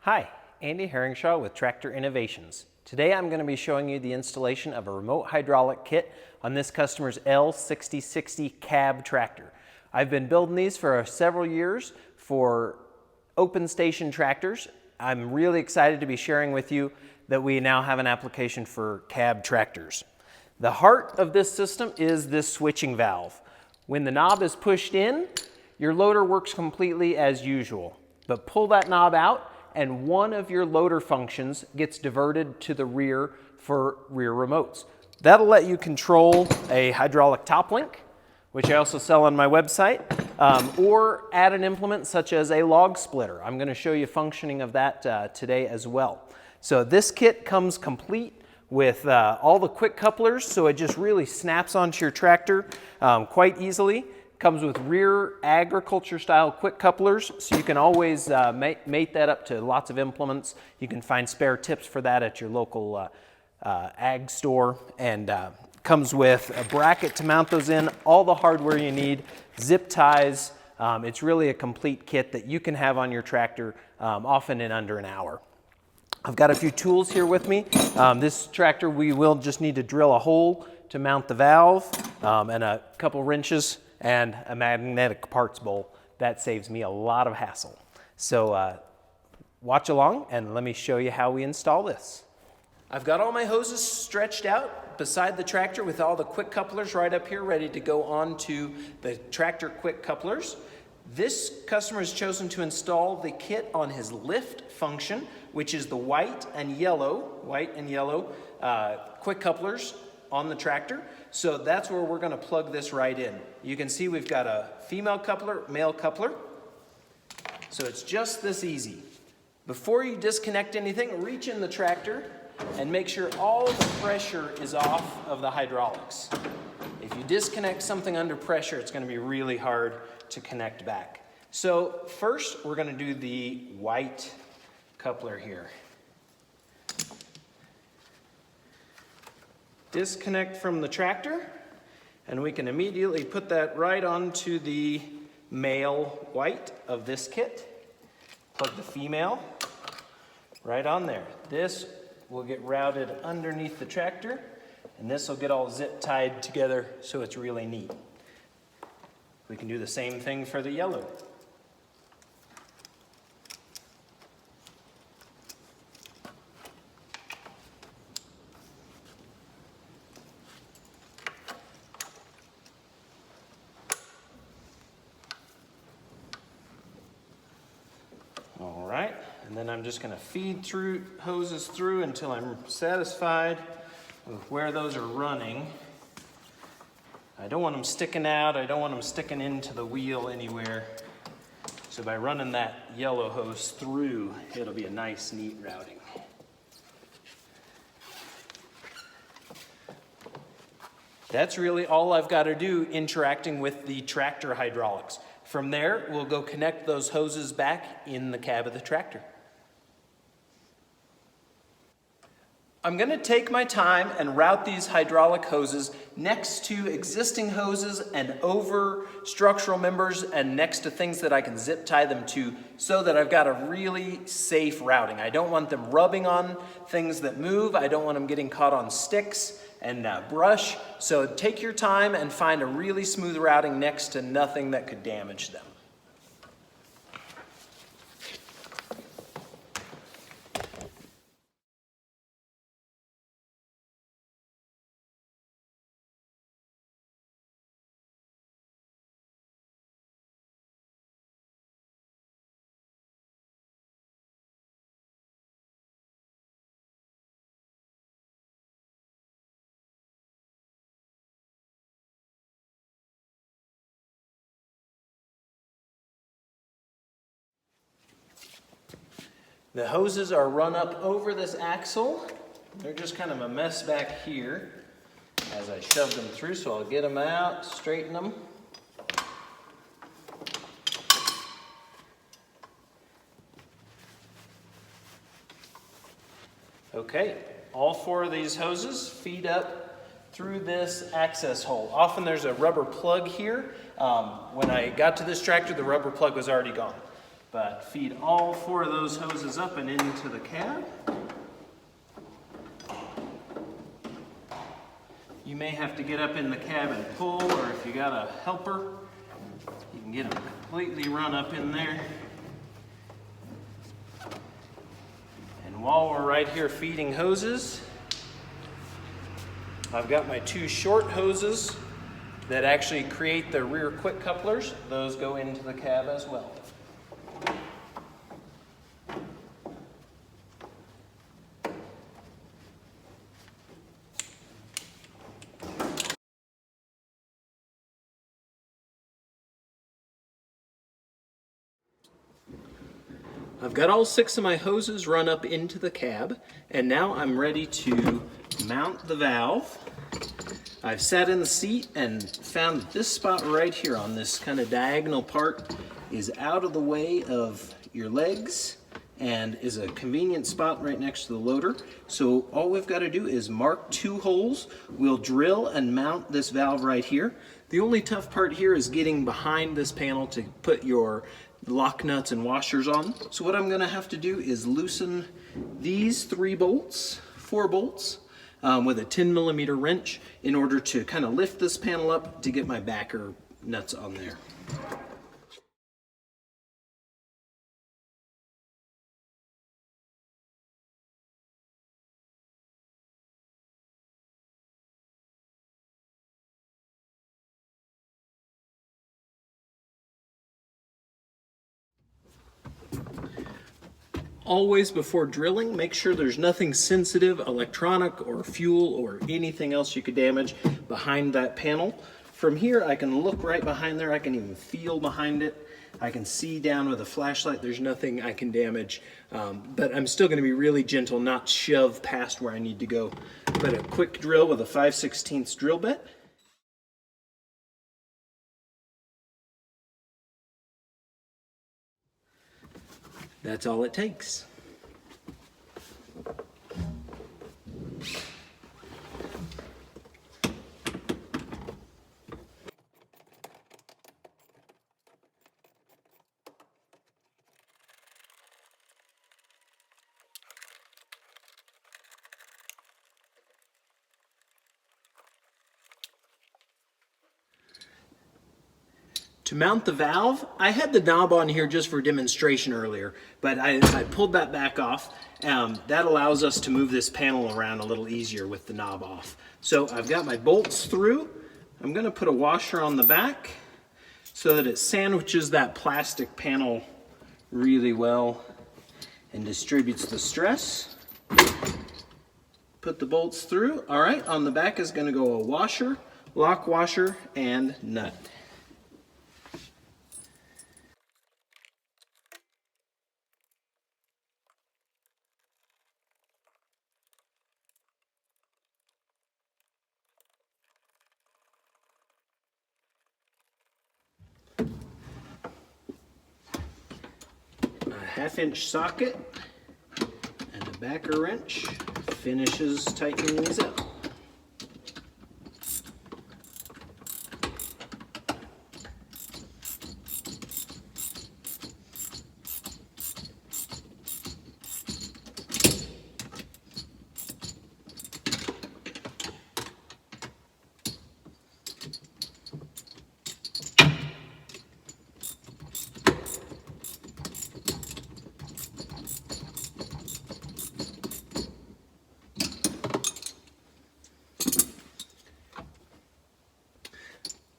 Hi, Andy Herringshaw with Tractor Innovations. Today I'm going to be showing you the installation of a remote hydraulic kit on this customer's L6060 cab tractor. I've been building these for several years for open station tractors. I'm really excited to be sharing with you that we now have an application for cab tractors. The heart of this system is this switching valve. When the knob is pushed in, your loader works completely as usual, but pull that knob out and one of your loader functions gets diverted to the rear for rear remotes. That'll let you control a hydraulic top link, which I also sell on my website, or add an implement such as a log splitter. I'm going to show you functioning of that today as well. So this kit comes complete with all the quick couplers, so it just really snaps onto your tractor quite easily. Comes with rear agriculture style quick couplers, so you can always mate that up to lots of implements. You can find spare tips for that at your local ag store, and comes with a bracket to mount those in, all the hardware you need, zip ties. It's really a complete kit that you can have on your tractor often in under an hour. I've got a few tools here with me. This tractor, we will just need to drill a hole to mount the valve, and a couple wrenches and a magnetic parts bowl. That saves me a lot of hassle. So watch along and let me show you how we install this. I've got all my hoses stretched out beside the tractor with all the quick couplers right up here ready to go onto the tractor quick couplers. This customer has chosen to install the kit on his lift function, which is the white and yellow quick couplers on the tractor. So that's where we're going to plug this right in. You can see we've got a female coupler, male coupler. So it's just this easy. Before you disconnect anything, reach in the tractor and make sure all the pressure is off of the hydraulics. If you disconnect something under pressure, it's going to be really hard to connect back. So first, we're going to do the white coupler here. Disconnect from the tractor, and we can immediately put that right onto the male white of this kit. Plug the female right on there. This will get routed underneath the tractor, and this will get all zip tied together so it's really neat. We can do the same thing for the yellow. All right, and then I'm just going to feed hoses through until I'm satisfied with where those are running. I don't want them sticking out. I don't want them sticking into the wheel anywhere. So by running that yellow hose through, it'll be a nice, neat routing. That's really all I've got to do interacting with the tractor hydraulics. From there, we'll go connect those hoses back in the cab of the tractor. I'm going to take my time and route these hydraulic hoses next to existing hoses and over structural members and next to things that I can zip tie them to so that I've got a really safe routing. I don't want them rubbing on things that move. I don't want them getting caught on sticks and brush. So take your time and find a really smooth routing next to nothing that could damage them. The hoses are run up over this axle. They're just kind of a mess back here as I shove them through, so I'll get them out, straighten them. Okay, all four of these hoses feed up through this access hole. Often there's a rubber plug here. When I got to this tractor, the rubber plug was already gone. but feed all 4 of those hoses up and into the cab. You may have to get up in the cab and pull, or if you got a helper, you can get them completely run up in there. And while we're right here feeding hoses, I've got my 2 short hoses that actually create the rear quick couplers. Those go into the cab as well. I've got all 6 of my hoses run up into the cab, and now I'm ready to mount the valve. I've sat in the seat and found that this spot right here on this kind of diagonal part is out of the way of your legs and is a convenient spot right next to the loader. So all we've got to do is mark 2 holes. We'll drill and mount this valve right here. The only tough part here is getting behind this panel to put your lock nuts and washers on. So what I'm going to have to do is loosen these 4 bolts with a 10mm wrench in order to kind of lift this panel up to get my backer nuts on there. Always before drilling, make sure there's nothing sensitive, electronic or fuel or anything else you could damage behind that panel. From here, I can look right behind there. I can even feel behind it. I can see down with a flashlight. There's nothing I can damage, but I'm still going to be really gentle, not shove past where I need to go. But a quick drill with a 5/16 drill bit. That's all it takes. To mount the valve, I had the knob on here just for demonstration earlier, but I pulled that back off. That allows us to move this panel around a little easier with the knob off. So I've got my bolts through. I'm going to put a washer on the back so that it sandwiches that plastic panel really well and distributes the stress. Put the bolts through. All right, on the back is going to go a washer, lock washer, and nut. A 1/2-inch socket and a backer wrench finishes tightening these up.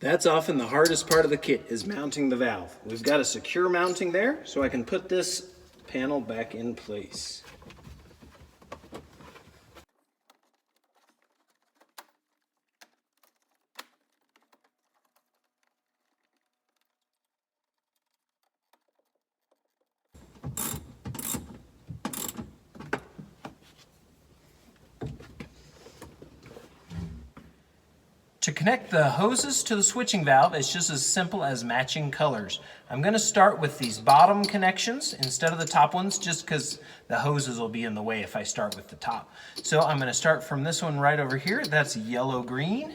That's often the hardest part of the kit, is mounting the valve. We've got a secure mounting there, so I can put this panel back in place. To connect the hoses to the switching valve, it's just as simple as matching colors. I'm going to start with these bottom connections instead of the top ones, just because the hoses will be in the way if I start with the top. So I'm going to start from this one right over here. That's yellow-green.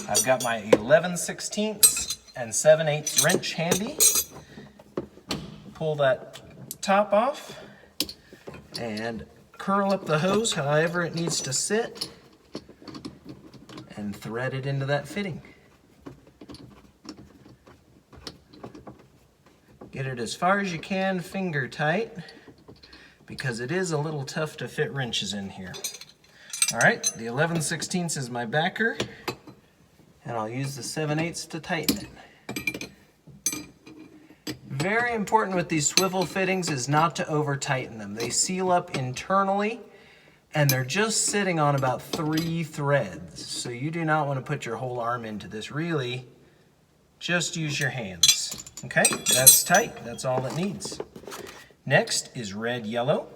I've got my 11/16 and 7/8 wrench handy. pull that top off and curl up the hose however it needs to sit and thread it into that fitting. Get it as far as you can finger tight because it is a little tough to fit wrenches in here. All right, the 11/16 is my backer and I'll use the 7/8 to tighten it. Very important with these swivel fittings is not to over tighten them. They seal up internally and they're just sitting on about 3 threads. So you do not want to put your whole arm into this. Really, just use your hands. Okay, that's tight. That's all it needs. Next is red, yellow.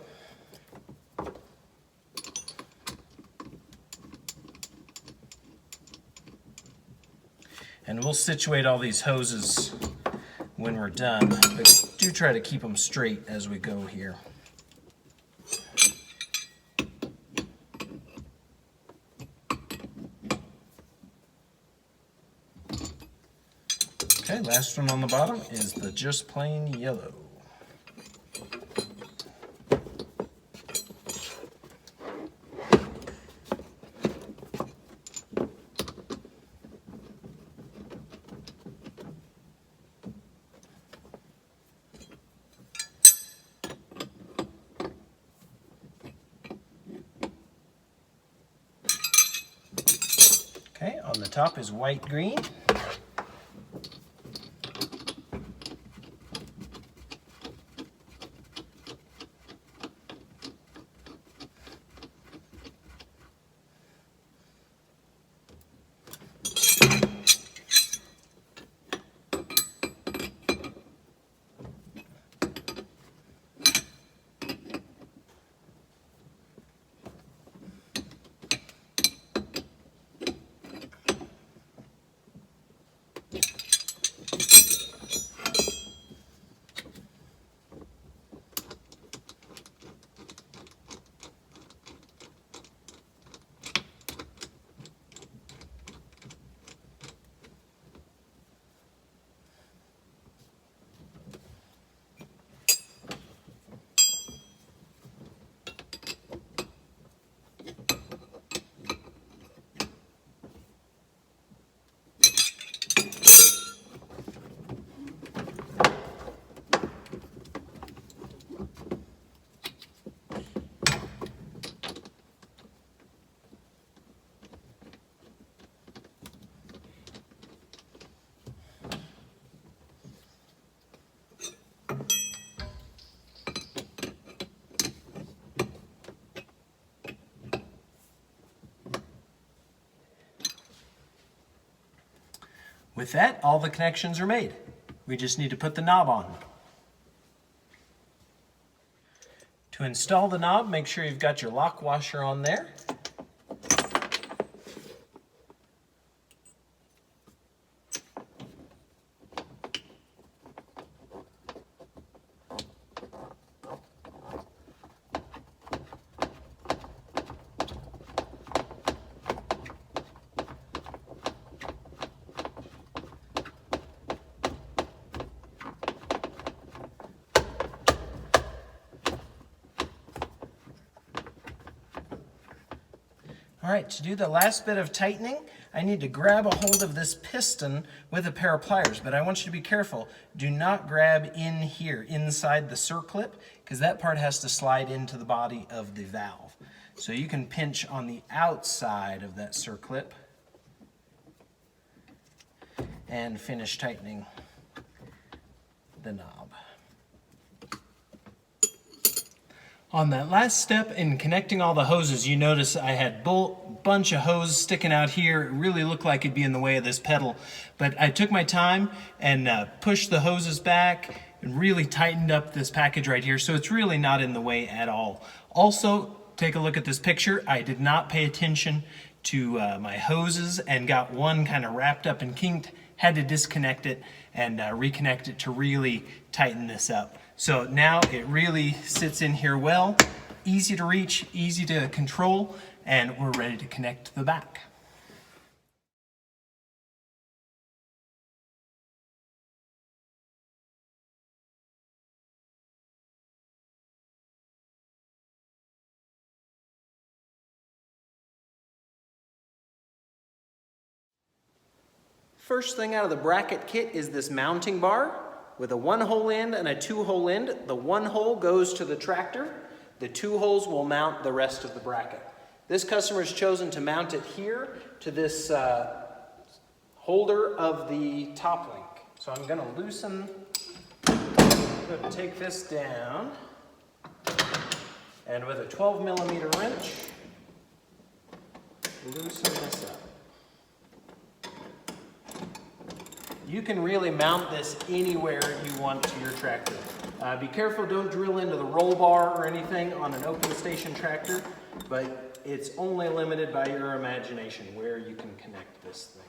And we'll situate all these hoses when we're done, but do try to keep them straight as we go here. Okay, last one on the bottom is the just plain yellow. Okay, on the top is white green. With that, all the connections are made. We just need to put the knob on. To install the knob, make sure you've got your lock washer on there. All right, to do the last bit of tightening, I need to grab a hold of this piston with a pair of pliers, but I want you to be careful. Do not grab in here, inside the circlip, because that part has to slide into the body of the valve. So you can pinch on the outside of that circlip and finish tightening the knob. On that last step in connecting all the hoses, you notice I had a bunch of hose sticking out here. It really looked like it'd be in the way of this pedal, but I took my time and pushed the hoses back and really tightened up this package right here, so it's really not in the way at all. Also, take a look at this picture. I did not pay attention to my hoses and got one kind of wrapped up and kinked. Had to disconnect it and reconnect it to really tighten this up. So now it really sits in here well, easy to reach, easy to control, and we're ready to connect to the back. First thing out of the bracket kit is this mounting bar with a 1-hole end and a 2-hole end. The 1 hole goes to the tractor. The 2 holes will mount the rest of the bracket. This customer has chosen to mount it here to this holder of the top link. So I'm going to take this down, and with a 12mm wrench, loosen this up. You can really mount this anywhere you want to your tractor. Be careful, don't drill into the roll bar or anything on an open station tractor, but it's only limited by your imagination where you can connect this thing.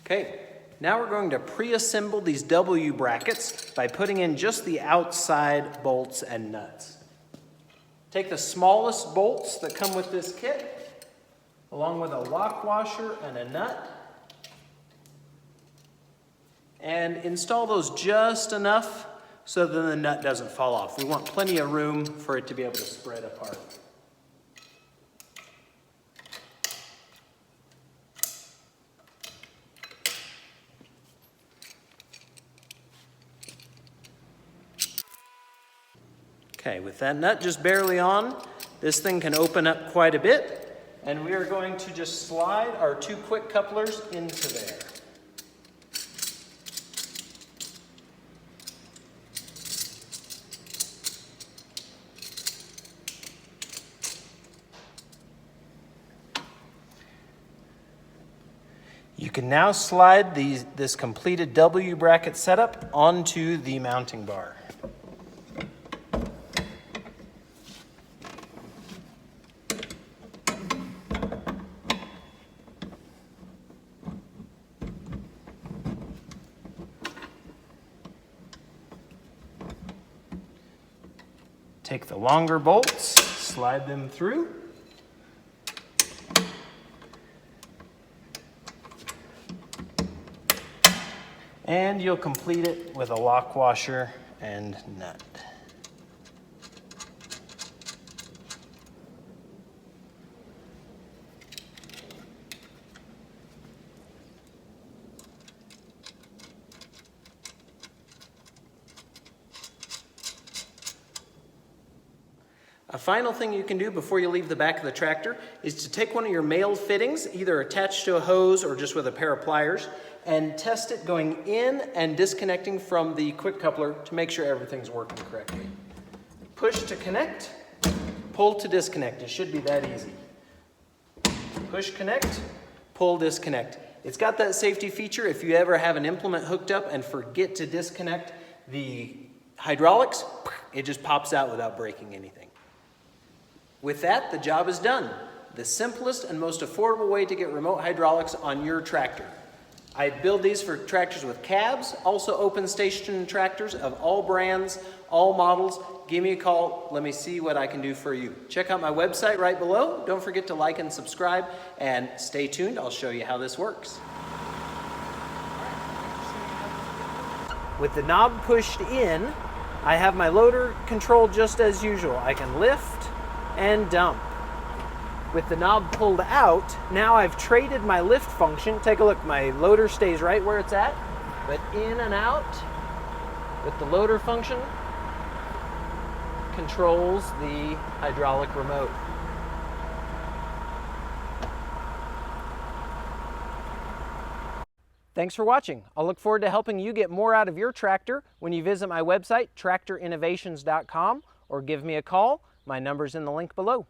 Okay, now we're going to pre-assemble these W brackets by putting in just the outside bolts and nuts. Take the smallest bolts that come with this kit, along with a lock washer and a nut, and install those just enough so that the nut doesn't fall off. We want plenty of room for it to be able to spread apart. Okay, with that nut just barely on, this thing can open up quite a bit, and we are going to just slide our 2 quick couplers into there. You can now slide this completed W bracket setup onto the mounting bar. Take the longer bolts, slide them through. And you'll complete it with a lock washer and nut. A final thing you can do before you leave the back of the tractor is to take one of your male fittings, either attached to a hose or just with a pair of pliers, and test it going in and disconnecting from the quick coupler to make sure everything's working correctly. Push to connect, pull to disconnect. It should be that easy. Push connect, pull disconnect. It's got that safety feature if you ever have an implement hooked up and forget to disconnect the hydraulics, it just pops out without breaking anything. With that, the job is done. The simplest and most affordable way to get remote hydraulics on your tractor. I build these for tractors with cabs, also open station tractors of all brands, all models. Give me a call. Let me see what I can do for you. Check out my website right below. Don't forget to like and subscribe, and stay tuned. I'll show you how this works. With the knob pushed in, I have my loader controlled just as usual. I can lift and dump. With the knob pulled out, now I've traded my lift function. Take a look, my loader stays right where it's at, but in and out with the loader function controls the hydraulic remote. Thanks for watching. I'll look forward to helping you get more out of your tractor when you visit my website, tractorinnovations.com, or give me a call. My number's in the link below.